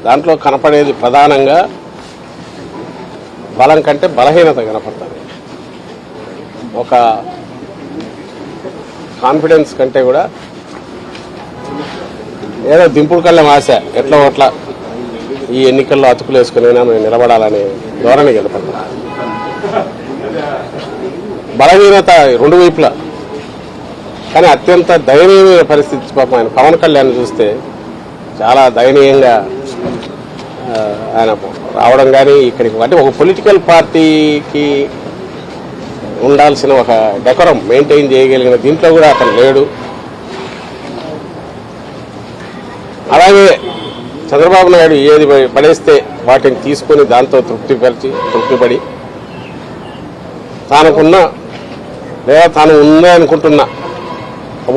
దాంట్లో కనపడేది ప్రధానంగా బలం కంటే బలహీనత కనపడుతుంది. ఒక కాన్ఫిడెన్స్ కంటే కూడా ఏదో దింపుడు కళ్ళం ఆశ ఎట్లా అట్లా ఈ ఎన్నికల్లో అతుకులు వేసుకునైనా మేము నిలబడాలనే ధోరణి కనపడుతుంది. బలహీనత రెండు వైపులా, కానీ అత్యంత దయనీయమైన పరిస్థితి. పాపం ఆయన పవన్ కళ్యాణ్ చూస్తే చాలా దయనీయంగా ఆయన రావడం కానీ ఇక్కడికి అంటే ఒక పొలిటికల్ పార్టీకి ఉండాల్సిన ఒక డెకోరం మెయింటైన్ చేయగలిగిన దీంట్లో కూడా అతను లేడు. అలాగే చంద్రబాబు నాయుడు ఏది పడేస్తే వాటిని తీసుకొని దాంతో తృప్తిపడి తానుకున్న లేదా తాను ఉందనుకుంటున్న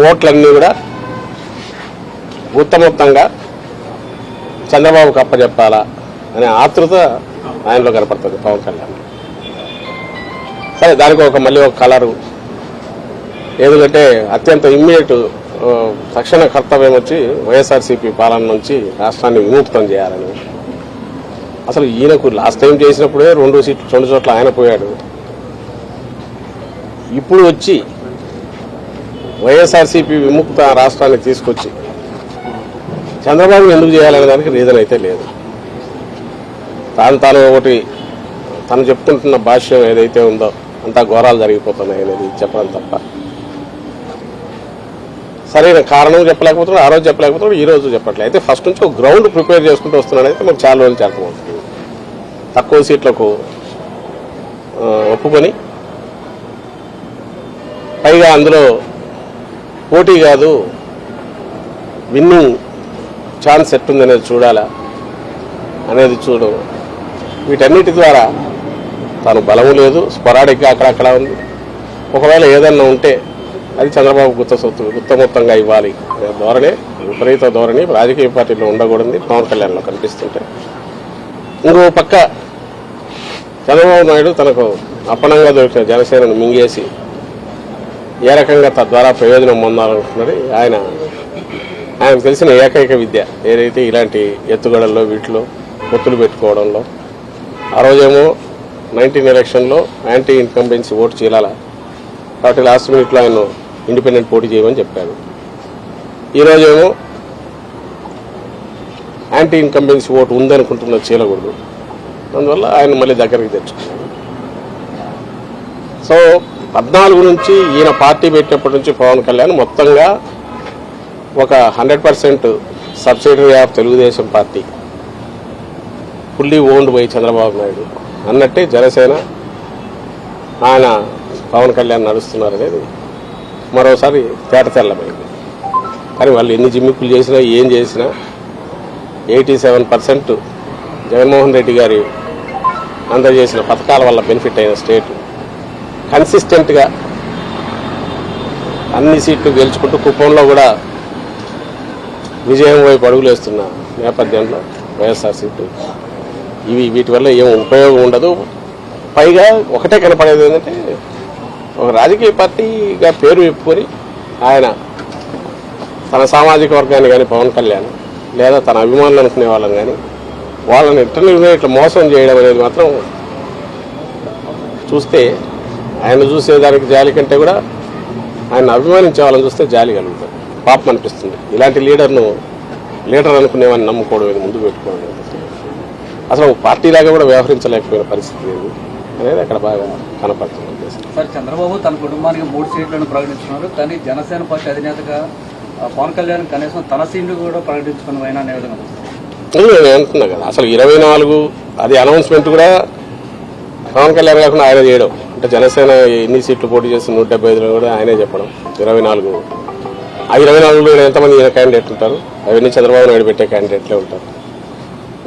ఓట్లన్నీ కూడా ఉత్తమోత్తంగా చంద్రబాబుకు అప్పచెప్పాలా అనే ఆతృత ఆయనలో కనపడుతుంది పవన్ కళ్యాణ్. సరే, దానికి మళ్ళీ ఒక కలరు ఎందుకంటే అత్యంత ఇమ్మీడియట్ తక్షణ కర్తవ్యం వచ్చి వైఎస్ఆర్సీపీ పాలన నుంచి రాష్ట్రాన్ని విముక్తం చేయాలని. అసలు ఈయనకు లాస్ట్ టైం చేసినప్పుడే 2 చోట్ల ఆయన పోయాడు. ఇప్పుడు వచ్చి వైఎస్ఆర్సీపీ విముక్త రాష్ట్రాన్ని తీసుకొచ్చి చంద్రబాబు ఎందుకు చేయాలనే దానికి రీజన్ అయితే లేదు. తాను ఒకటి తను చెప్పుకుంటున్న భాష్యం ఏదైతే ఉందో అంతా ఘోరాలు జరిగిపోతున్నాయి అనేది చెప్పడం తప్ప సరైన కారణం చెప్పలేకపోతున్నాడు. ఆ రోజు చెప్పలేకపోతున్నాడు, ఈ రోజు చెప్పట్లేదు. అయితే ఫస్ట్ నుంచి ఒక గ్రౌండ్ ప్రిపేర్ చేసుకుంటూ వస్తున్నాడైతే మనకు చాలా రోజులు అర్థమవుతుంది. తక్కువ సీట్లకు ఒప్పుకొని పైగా అందులో పోటీ కాదు విన్నింగ్ ఛాన్స్ ఎట్టుందనేది చూడాలా అనేది వీటన్నిటి ద్వారా తాను బలము లేదు, స్పొరాడిక్గా అక్కడక్కడ ఉంది. ఒకవేళ ఏదన్నా ఉంటే అది చంద్రబాబు గుత్తమొత్తంగా ఇవ్వాలి అనే ధోరణి, విపరీత ధోరణి రాజకీయ పార్టీలో ఉండకూడదు పవన్ కళ్యాణ్లో కనిపిస్తుంటే. ఇంకో పక్క చంద్రబాబు నాయుడు తనకు అప్పనంగా దొరికిన జనసేనను మింగేసి ఏ రకంగా తద్వారా ప్రయోజనం పొందాలనుకుంటున్నది ఆయనకు తెలిసిన ఏకైక విద్య ఏదైతే ఇలాంటి ఎత్తుగడల్లో వీటిలో పొత్తులు పెట్టుకోవడంలో. ఆ రోజేమో 19 ఎలక్షన్లో యాంటీ ఇన్కంబెన్సీ ఓటు చీలాల కాబట్టి లాస్ట్ మినిట్లో ఆయన ఇండిపెండెంట్ పోటీ చేయమని చెప్పాడు. ఈరోజేమో యాంటీ ఇన్కంబెన్సీ ఓటు ఉందనుకుంటున్న చీలకూడదు, అందువల్ల ఆయన మళ్ళీ దగ్గరికి తెచ్చుకున్నాడు. సో 14 నుంచి ఈయన పార్టీ పెట్టినప్పటి నుంచి పవన్ కళ్యాణ్ మొత్తంగా ఒక 100% subsidiary of Telugu Desam party, fully owned by Chandrababu Naidu అన్నట్టే జనసేన ఆయన పవన్ కళ్యాణ్ నడుస్తున్నారు అనేది మరోసారి తేటతెల్లమైంది. కానీ వాళ్ళు ఎన్ని జిమ్మిక్కులు చేసినా ఏం చేసినా 87% జగన్మోహన్ రెడ్డి గారి అందజేసిన పథకాల వల్ల బెనిఫిట్ అయిన స్టేట్ కన్సిస్టెంట్గా అన్ని సీట్లు గెలుచుకుంటూ కుప్పంలో కూడా విజయం వైపు అడుగులు వేస్తున్న నేపథ్యంలో వైఎస్ఆర్సీపీ వీటి వల్ల ఏం ఉపయోగం ఉండదు. పైగా ఒకటే కనపడేది ఏంటంటే ఒక రాజకీయ పార్టీగా పేరు చెప్పుకొని ఆయన తన సామాజిక వర్గాన్ని కానీ పవన్ కళ్యాణ్ లేదా తన అభిమానులు అనుకునే వాళ్ళని కానీ వాళ్ళని ఇట్లా మోసం చేయడం అనేది మాత్రం చూస్తే ఆయన చూసేదానికి జాలి కంటే కూడా ఆయన అభిమానించే వాళ్ళని చూస్తే జాలి కలుగుతుంది, పాపం అనిపిస్తుంది. ఇలాంటి లీడర్ అనుకునేవాడిని నమ్ముకోవడం ముందు పెట్టుకోవడం అసలు పార్టీలాగా కూడా వ్యవహరించలేకపోయిన పరిస్థితి ఏది అనేది అక్కడ బాగా కనపడుతుంది. సార్, చంద్రబాబు తన కుటుంబానికి 3 సీట్లను ప్రకటించుకున్నారు, కానీ జనసేన పార్టీ అధినేతగా పవన్ కళ్యాణ్ కనీసం తన సీట్లు కూడా ప్రకటించుకుని అయినా అనే విధంగా నేను అంటున్నా కదా. అసలు 24 అది అనౌన్స్మెంట్ కూడా పవన్ కళ్యాణ్ కాకుండా ఆయన చేయడం, అంటే జనసేన ఎన్ని సీట్లు పోటీ చేసి 175 కూడా ఆయనే చెప్పడం. 24 ఆ 24లో ఎంతమంది ఈయన క్యాండిడేట్ ఉంటారు, అవన్నీ చంద్రబాబు నాయుడు పెట్టే క్యాండిడేట్లే ఉంటారు.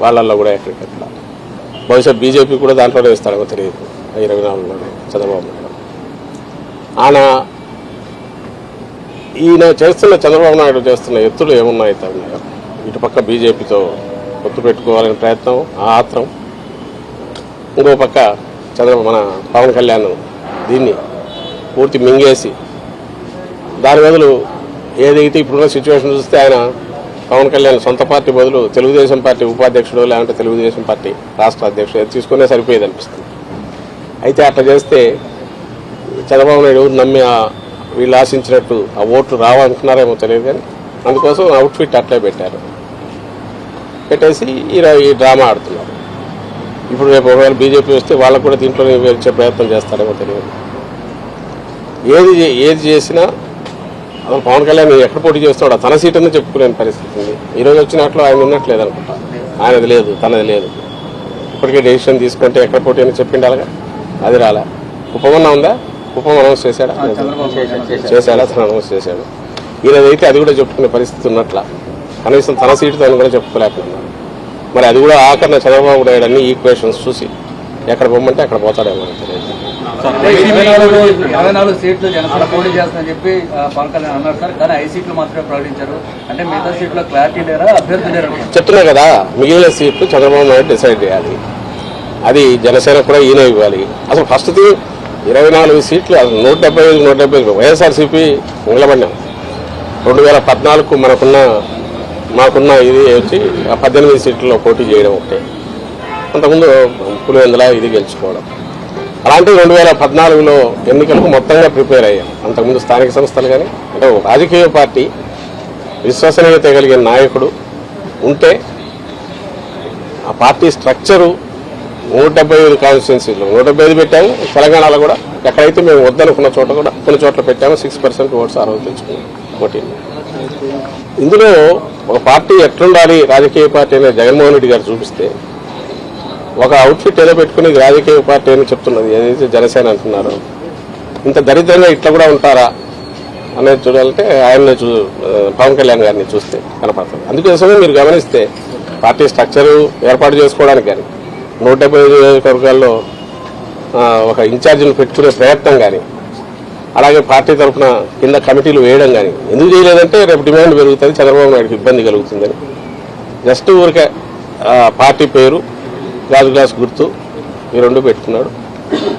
వాళ్ళల్లో కూడా ఎక్కడికెట్లా బహుశా బీజేపీ కూడా దాంట్లోనే ఇస్తాడో తెలియదు. 24లోనే చంద్రబాబు నాయుడు ఈయన చేస్తున్న చంద్రబాబు నాయుడు చేస్తున్న ఎత్తులు ఏమున్నాయి తన్నాయో ఇటుపక్క బీజేపీతో పొత్తు పెట్టుకోవాలనే ప్రయత్నం, ఆ ఆత్రం. ఇంకో పక్క మన పవన్ కళ్యాణ్ దీన్ని పూర్తి మింగేసి దాని బదులు ఏదైతే ఇప్పుడున్న సిచ్యువేషన్ చూస్తే ఆయన పవన్ కళ్యాణ్ సొంత పార్టీ బదులు తెలుగుదేశం పార్టీ ఉపాధ్యక్షుడు లేదంటే తెలుగుదేశం పార్టీ రాష్ట్ర అధ్యక్షుడు తీసుకునే సరిపోయేది అనిపిస్తుంది. అయితే అట్లా చేస్తే చంద్రబాబు నాయుడు నమ్మి వీళ్ళు ఆశించినట్టు ఆ ఓట్లు రావనుకున్నారేమో తెలియదు, కానీ అందుకోసం అవుట్ఫిట్ అట్లే పెట్టారు. పెట్టేసి ఈ డ్రామా ఆడుతున్నారు. ఇప్పుడు రేపు ఒకవేళ బీజేపీ వస్తే వాళ్ళకు కూడా దీంట్లోనే వచ్చే ప్రయత్నం చేస్తారేమో తెలియదు. ఏది చేసినా అసలు పవన్ కళ్యాణ్ ఎక్కడ పోటీ చేస్తున్నాడు తన సీటుని చెప్పుకోలేని పరిస్థితి ఉంది. ఈరోజు వచ్చినట్లు ఆయన ఉన్నట్లేదు అనుకుంటా, ఆయనది లేదు, తనది లేదు. ఇప్పటికే డెసిషన్ తీసుకుంటే ఎక్కడ పోటీ అని చెప్పిండి అలాగా, అది రాలే. ఉపమన్నా ఉందా? ఉపం అనౌన్స్ చేశాడా? తను అనౌన్స్ చేశాడు. ఈయనదైతే అది కూడా చెప్పుకునే పరిస్థితి ఉన్నట్ల, కనీసం తన సీటు తను కూడా చెప్పుకోలేకపోతున్నాడు. మరి అది కూడా ఆఖరణ చంద్రబాబు నాయుడు అన్ని ఈక్వేషన్స్ చూసి ఎక్కడ పోమంటే అక్కడ పోతాడేమో తెలియదు. 24 సీట్లు జనసేన పోటీ చేస్తానని చెప్పి పవన్ కళ్యాణ్ అన్నారు సార్, కానీ 5 సీట్లు మాత్రమే ప్రకటించారు. అంటే మిగతా సీట్లో క్లారిటీ లేరా, అభ్యర్థి లేరా? చెప్తున్నా కదా, మిగిలిన సీట్లు చంద్రబాబు నాయుడు డిసైడ్ చేయాలి. అది జనసేన కూడా ఈయన ఇవ్వాలి. అసలు ఫస్ట్ 24 సీట్లు, 175 వైఎస్ఆర్సీపీ నిలబడినాం. 2014 మాకున్న ఇది వచ్చి 18 సీట్లలో పోటీ చేయడం ఒకటే. అంతకుముందు పులివెందుల ఇది గెలుచుకోవడం. అలాంటి 2014లో ఎన్నికలకు మొత్తంగా ప్రిపేర్ అయ్యాం. అంతకుముందు స్థానిక సంస్థలు కానీ అంటే రాజకీయ పార్టీ విశ్వసనీయత కలిగిన నాయకుడు ఉంటే ఆ పార్టీ స్ట్రక్చరు 175 కాన్స్టిట్యున్సీలు 175 పెట్టాము. తెలంగాణలో కూడా ఎక్కడైతే మేము వద్దనుకున్న చోట కూడా కొన్ని చోట్ల పెట్టాము. 6% ఓట్స్ ఆ రోజు తెచ్చుకున్నాం పోటీలు. ఇందులో ఒక పార్టీ ఎట్లుండాలి రాజకీయ పార్టీ అనేది జగన్మోహన్ రెడ్డి గారు చూపిస్తే, ఒక అవుట్ఫిట్ ఏదో పెట్టుకుని రాజకీయ పార్టీ అని చెప్తున్నది ఏదైతే జనసేన అంటున్నారో, ఇంత దరిద్రంగా ఇట్లా కూడా ఉంటారా అనేది చూడాలంటే ఆయన్ని పవన్ కళ్యాణ్ గారిని చూస్తే కనపడుతుంది. అందుకోసమే మీరు గమనిస్తే పార్టీ స్ట్రక్చరు ఏర్పాటు చేసుకోవడానికి కానీ 175 నియోజకవర్గాల్లో ఒక ఇన్ఛార్జిని పెట్టుకునే ప్రయత్నం కానీ, అలాగే పార్టీ తరఫున కింద కమిటీలు వేయడం కానీ ఎందుకు చేయలేదంటే రేపు డిమాండ్ పెరుగుతుంది, చంద్రబాబు నాయుడుకి ఇబ్బంది కలుగుతుందని. జస్ట్ ఊరికే పార్టీ పేరు, గ్లాస్ గుర్తు ఈ రెండు పెట్టుకున్నాడు.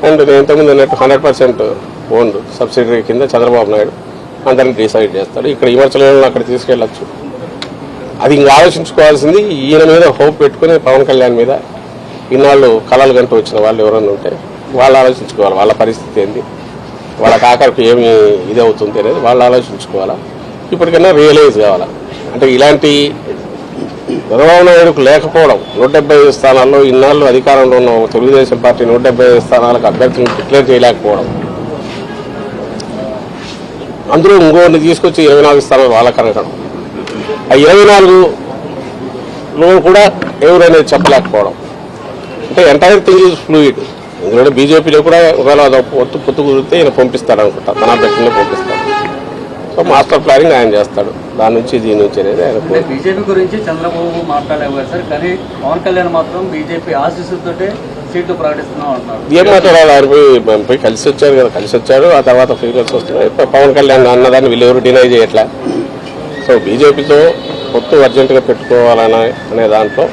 అండ్ నేను ఇంతకుముందు అన్నట్టు 100% ఓన్డ్ సబ్సిడరీ కింద చంద్రబాబు నాయుడు అందరిని డిసైడ్ చేస్తాడు. ఇక్కడ విమర్శలను అక్కడ తీసుకెళ్లొచ్చు. అది ఇంకా ఆలోచించుకోవాల్సింది ఈయన మీద హోప్ పెట్టుకుని పవన్ కళ్యాణ్ మీద ఇన్నాళ్ళు కళలు గంటూ వచ్చిన వాళ్ళు ఎవరన్నా ఉంటే వాళ్ళు ఆలోచించుకోవాలి. వాళ్ళ పరిస్థితి ఏంది, వాళ్ళకి ఆఖరికి ఏమి ఇది అవుతుంది అనేది వాళ్ళు ఆలోచించుకోవాలా. ఇప్పటికైనా రియలైజ్ కావాలా. అంటే ఇలాంటి చంద్రబాబు నాయుడుకు లేకపోవడం, 175 స్థానాల్లో ఇన్నాళ్ళు అధికారంలో ఉన్న తెలుగుదేశం పార్టీ 175 స్థానాలకు అభ్యర్థులను డిక్లేర్ చేయలేకపోవడం, అందులో ఇంకోటి తీసుకొచ్చి 24 స్థానాలు వాళ్ళకి అనగడం, ఆ 24లో కూడా ఎవరనేది చెప్పలేకపోవడం. అంటే ఎంటైర్ థింగ్ ఈజ్ ఫ్లూయిడ్. ఎందుకంటే బీజేపీలో కూడా ఒకవేళ పొత్తు కుదిరితే ఈయన పంపిస్తాడు అనుకుంటా, తన అభ్యర్థులను పంపిస్తాడు. సో మాస్టర్ ప్లానింగ్ ఆయన చేస్తాడు, దాని నుంచి దీని నుంచి అనేది ఆయన. బీజేపీ గురించి చంద్రబాబు మాట్లాడలేకపోయారు సార్, కానీ పవన్ కళ్యాణ్ మాత్రం బీజేపీ ఆశీస్సులతోటే సీట్లు ప్రకటిస్తున్నాం అంటున్నారు. ఏం మాట్లాడాలి, ఆయన పోయి కలిసి వచ్చారు కదా, కలిసి వచ్చాడు. ఆ తర్వాత ఫీలింగ్స్ వస్తున్నాయి. పవన్ కళ్యాణ్ అన్నదాన్ని వీళ్ళెవరు డినై చేయట్లా. సో బీజేపీతో పొత్తు అర్జెంటుగా పెట్టుకోవాలనే దాంట్లో,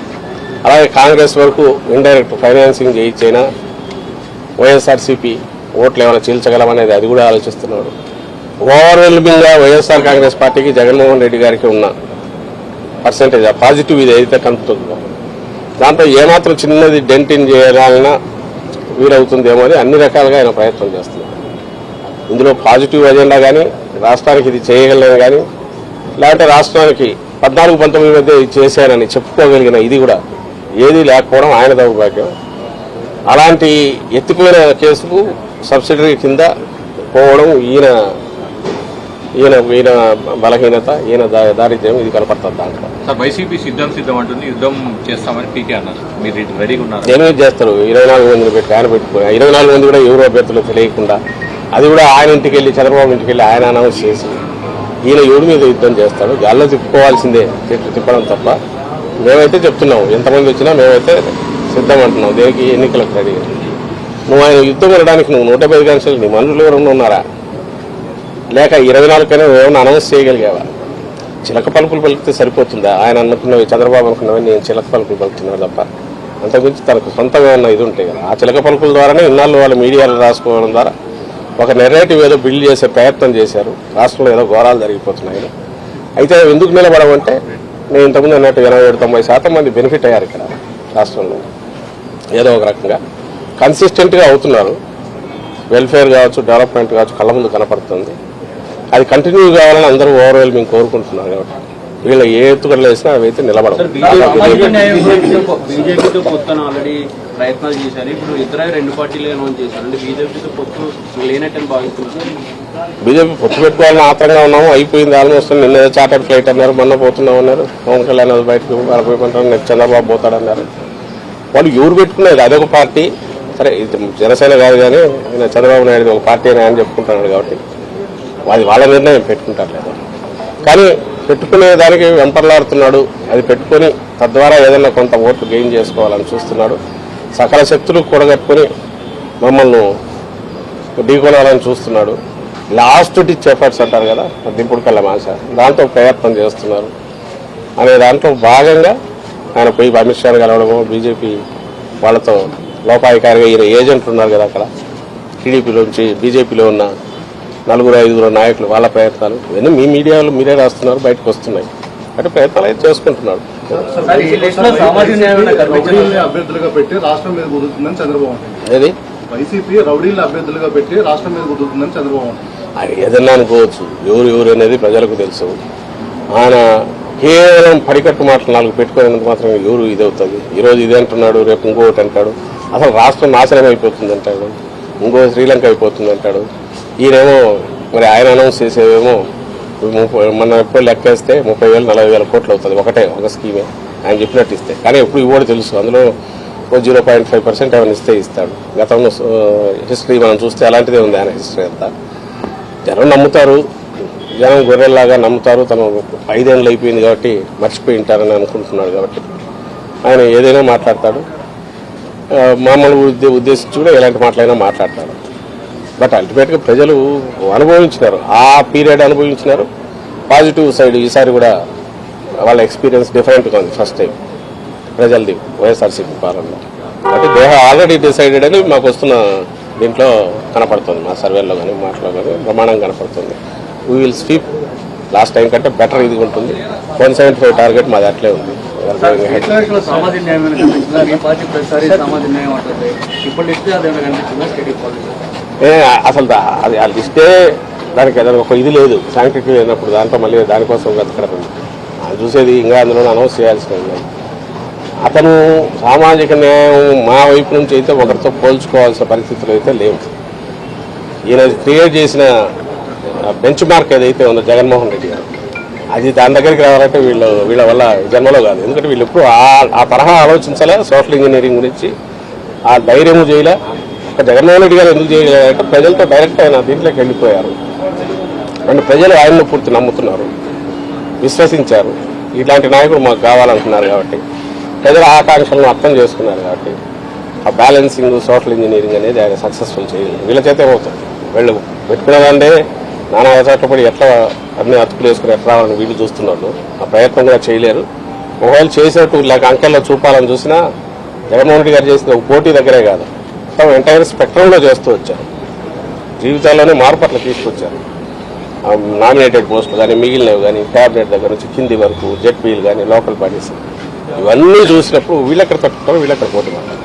అలాగే కాంగ్రెస్ వరకు ఇండైరెక్ట్ ఫైనాన్సింగ్ చేయించైనా వైఎస్ఆర్సీపీ ఓట్లు ఏమైనా చీల్చగలమనేది అది కూడా ఆలోచిస్తున్నాడు. ఓవర్వెల్మింగ్గా వైఎస్ఆర్ కాంగ్రెస్ పార్టీకి జగన్మోహన్ రెడ్డి గారికి ఉన్న పర్సెంటేజ్ ఆ పాజిటివ్ ఇది ఏదైతే కనుపుతుందో దాంట్లో ఏమాత్రం చిన్నది డెంటిన్ చేయాలన్నా వీలవుతుందేమో అని అన్ని రకాలుగా ఆయన ప్రయత్నం చేస్తున్నారు. ఇందులో పాజిటివ్ ఎజెండా కానీ, రాష్ట్రానికి ఇది చేయగలను కానీ, లేదంటే రాష్ట్రానికి 14-19 మధ్య ఇది చేశానని చెప్పుకోగలిగిన ఇది కూడా ఏదీ లేకపోవడం ఆయన దౌర్భాగ్యం. అలాంటి ఎత్తిపోయిన కేసుకు సబ్సిడరీ కింద పోవడం ఈయన బలహీనత, ఈయన దారిద్ర్యం ఇది కనపడుతుంది దాంట్లో. సార్ వైసీపీ సిద్ధం అంటుంది, యుద్ధం చేస్తామని పీకే అన్నారు. మీరు రెడీగా ఉన్నారు? దేని చేస్తారు? 24 మందిని పెట్టి ఆయన పెట్టుకుని 24 మంది కూడా ఎవరు అభ్యర్థులు తెలియకుండా, అది కూడా ఆయన ఇంటికి వెళ్ళి చంద్రబాబు ఇంటికి వెళ్ళి ఆయన అనౌన్స్ చేసి ఈయన ఎవరి మీద యుద్ధం చేస్తాడు. గాల్లో తిప్పుకోవాల్సిందే, చెట్లు తిప్పడం తప్ప. మేమైతే చెప్తున్నాము, ఎంతమంది వచ్చినా మేమైతే సిద్ధం అంటున్నాం. దేనికి? ఎన్నికలకు రెడీ. నువ్వు ఆయన యుద్ధం వెళ్ళడానికి నువ్వు 175 కాన్స్టిట్యూన్సీలు నీ మనుషులు ఎవరన్నా ఉన్నారా? లేక 24 కైనా ఏమైనా అనౌన్స్ చేయగలిగావా? చిలక పలుకులు పలికితే సరిపోతుందా? ఆయన అనుకున్నవి, చంద్రబాబు అనుకున్నవి నేను చిలక పలుకులు పలుకుతున్నాను తప్ప అంతకుమించి తనకు సొంతంగా ఉన్న ఇది ఉంటాయి కదా. ఆ చిలక పలుకుల ద్వారానే ఇన్నాళ్ళు వాళ్ళ మీడియాలో రాసుకోవడం ద్వారా ఒక నెరేటివ్ ఏదో బిల్డ్ చేసే ప్రయత్నం చేశారు. రాష్ట్రంలో ఏదో ఘోరాలు జరిగిపోతున్నాయి. అయితే ఎందుకు నిలబడమంటే నేను ఇంతకుముందు అన్నట్టు 87-90% మంది బెనిఫిట్ అయ్యారు ఇక్కడ రాష్ట్రంలో ఏదో ఒక రకంగా కన్సిస్టెంట్గా అవుతున్నారు. వెల్ఫేర్ కావచ్చు, డెవలప్మెంట్ కావచ్చు కళ్ళ ముందు కనపడుతుంది. అది కంటిన్యూ కావాలని అందరూ ఓవర్వెల్మింగ్ కోరుకుంటున్నారు. కాబట్టి వీళ్ళు ఏ ఎత్తుగడలు వేసినా అవి అయితే నిలబడవు. బీజేపీతో పొత్తున ఆల్రెడీ ప్రయత్నాలు చేశారు. ఇప్పుడు ఇద్దరు 2 పార్టీలు అనౌన్స్ చేశారు. అంటే బీజేపీతో పొత్తు లేనట్టని భావిస్తున్నారు. బీజేపీ పొత్తు పెట్టుకోవాలని ఆత్రంగా ఉన్నాము. అయిపోయింది ఆల్మోస్ట్. నిన్న చార్టర్డ్ ఫ్లైట్ అన్నారు, మొన్న పోతున్నాం అన్నారు. పవన్ కళ్యాణ్ అది బయటకు వెళ్ళిపోయిమంటారు. నెక్స్ట్ చంద్రబాబు పోతాడన్నారు. వాళ్ళు ఎవరు పెట్టుకునేది అదొక పార్టీ. సరే ఇది జనసేన కాదు కానీ ఆయన చంద్రబాబు నాయుడు ఒక పార్టీ అని ఆయన చెప్పుకుంటున్నాడు. కాబట్టి అది వాళ్ళ నిర్ణయం పెట్టుకుంటారు లేదు. కానీ పెట్టుకునే దానికి వెంపర్లాడుతున్నాడు. అది పెట్టుకొని తద్వారా ఏదైనా కొంత ఓట్లు గెయిన్ చేసుకోవాలని చూస్తున్నాడు. సకల శక్తులు కూడగట్టుకొని మమ్మల్ని ఢీకొనాలని చూస్తున్నాడు. లాస్ట్ డిచ్ ఎఫర్ట్స్ అంటారు కదా, దింపుడు కళ్ళ మాస, దాంతో ప్రయత్నం చేస్తున్నారు. అనే దాంట్లో భాగంగా ఆయన పోయి అమిత్ షాను కలవడము, బీజేపీ వాళ్ళతో లోపాయికారిగా ఈయన ఏజెంట్లు ఉన్నారు కదా అక్కడ టీడీపీలోంచి బీజేపీలో ఉన్న 4-5 నాయకులు, వాళ్ళ ప్రయత్నాలు ఇవన్నీ మీ మీడియాలో మీరే రాస్తున్నారు, బయటకు వస్తున్నాయి. అంటే ప్రయత్నాలు అయితే చేసుకుంటున్నాడు. అభ్యర్థులుగా పెట్టి రాష్ట్రం మీద కుదురుతుందని చంద్రబాబు ఏది వైసీపీ రౌడీలను అభ్యర్థులుగా పెట్టి రాష్ట్రం మీద కుదురుతుందని చంద్రబాబు అది ఏదన్నా అనుకోవచ్చు. ఎవరు అనేది ప్రజలకు తెలుసు. ఆయన కేవలం పడికట్టు మాటలు 4 పెట్టుకునేందుకు మాత్రం ఎవరు ఇదవుతుంది. ఈరోజు ఇది అంటున్నాడు, రేపు ఇంకొకటి అంటాడు. అసలు రాష్ట్రం నాశనం అయిపోతుంది అంటాడు, ఇంకో శ్రీలంక అయిపోతుంది అంటాడు. ఈయనేమో మరి ఆయన అనౌన్స్ చేసేవేమో మన ఎప్పుడు లెక్కేస్తే 30,000-40,000 కోట్లు అవుతుంది ఒక స్కీమే ఆయన చెప్పినట్టు ఇస్తే. కానీ ఎప్పుడు ఇవ్వడు తెలుసు. అందులో 0.5% ఏమైనా ఇస్తాడు. గతంలో హిస్టరీ మనం చూస్తే అలాంటిదే ఉంది ఆయన హిస్టరీ అంతా. జనం నమ్ముతారు, జనం గొర్రెల్లాగా నమ్ముతారు. తను 5 ఏళ్ళు అయిపోయింది కాబట్టి మర్చిపోయి ఉంటారని అనుకుంటున్నాడు. కాబట్టి ఆయన ఏదైనా మాట్లాడతాడు. మామూలు ఉద్దేశించి కూడా ఎలాంటి మాటలైనా మాట్లాడతాడు. బట్ అల్టిమేట్గా ప్రజలు అనుభవించినారు, ఆ పీరియడ్ అనుభవించినారు. పాజిటివ్ సైడ్ ఈసారి కూడా వాళ్ళ ఎక్స్పీరియన్స్ డిఫరెంట్గా ఉంది. ఫస్ట్ టైం ప్రజలది వైఎస్ఆర్సీపీ పాలనలో. అంటే దే హ్యావ్ ఆల్రెడీ డిసైడెడ్ అని మాకు వస్తున్న దీంట్లో కనపడుతుంది. మా సర్వేలో కానీ మాటలో కానీ ప్రమాణం కనపడుతుంది. We will sweep last time కంటే బెటర్ ఇది ఉంటుంది. 175 టార్గెట్ మాది అట్లే ఉంది. సామాజిక న్యాయం ఉంటుంది. ఇప్పుడు ఇస్తే అదేమైనా కనిపిస్తుందా స్టేట్ పాలిటిక్స్? అసలు అది ఆ లిస్టే దానికి ఏదైనా ఒక ఇది లేదు, శాంక్టిటీ లేనప్పుడు దాంట్లో మళ్ళీ దానికోసం వెతకడం అది చూసేది. ఇంకా అందులో అనౌన్స్ చేయాల్సిన అతను సామాజిక న్యాయం మా వైపు నుంచి అయితే ఒకరితో పోల్చుకోవాల్సిన పరిస్థితులు అయితే లేవు. ఈయన క్రియేట్ చేసిన బెంచ్ మార్క్ ఏదైతే ఉందో జగన్మోహన్ రెడ్డి గారు, అది దాని దగ్గరికి రావాలంటే వీళ్ళ వల్ల జన్మలో కాదు. ఎందుకంటే వీళ్ళు ఎప్పుడు ఆ తరహా ఆలోచించాలా. సోషల్ ఇంజనీరింగ్ గురించి ఆ ధైర్యము చేయలే. జగన్మోహన్ రెడ్డి గారు ఎందుకు చేయలేదంటే ప్రజలతో డైరెక్ట్ ఆయన దీంట్లోకి వెళ్ళిపోయారు. అంటే ప్రజలు ఆయన్ను పూర్తి నమ్ముతున్నారు, విశ్వసించారు. ఇలాంటి నాయకుడు మాకు కావాలంటున్నారు. కాబట్టి ప్రజల ఆకాంక్షలను అర్థం చేసుకున్నారు. కాబట్టి ఆ బ్యాలెన్సింగ్, సోషల్ ఇంజనీరింగ్ అనేది ఆయన సక్సెస్ఫుల్ చేయలేదు. వీళ్ళ చేత ఏమవుతుంది, వీళ్ళు పెట్టుకునేదంటే నానా చోట్ల పడి ఎట్లా అన్ని అతుకులు వేసుకుని ఎట్లా రావాలని వీళ్ళు చూస్తున్నారు. ఆ ప్రయత్నం కూడా చేయలేరు. ఒకవేళ చేసినట్టు ఇలాగ అంకెల్లో చూపాలని చూసినా జగన్మోహన్ రెడ్డి గారు చేసిన ఒక పోటీ దగ్గరే కాదు, ఎంటైర్ స్పెక్ట్రంలో చేస్తూ వచ్చారు. జీవితాల్లోనే మార్పు అట్లా తీసుకొచ్చారు. నామినేటెడ్ పోస్టులు కానీ, మిగిలినవి కానీ, క్యాబినెట్ దగ్గర నుంచి కింది వరకు జెడ్పీలు కానీ, లోకల్ పార్టీస్ ఇవన్నీ చూసినప్పుడు వీళ్ళెక్కడ తట్టుకుంటారో వీళ్ళెక్కడ పోటీ పడతారు.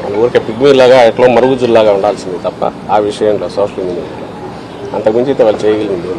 మన ఊరికే పిగ్మీలాగా ఎట్లా మరుగుజుల్లాగా ఉండాల్సింది తప్ప ఆ విషయంలో సోషల్ ఇంజనీరింగ్లో అంతకుమించి అయితే వాళ్ళు చేయగలిగింది.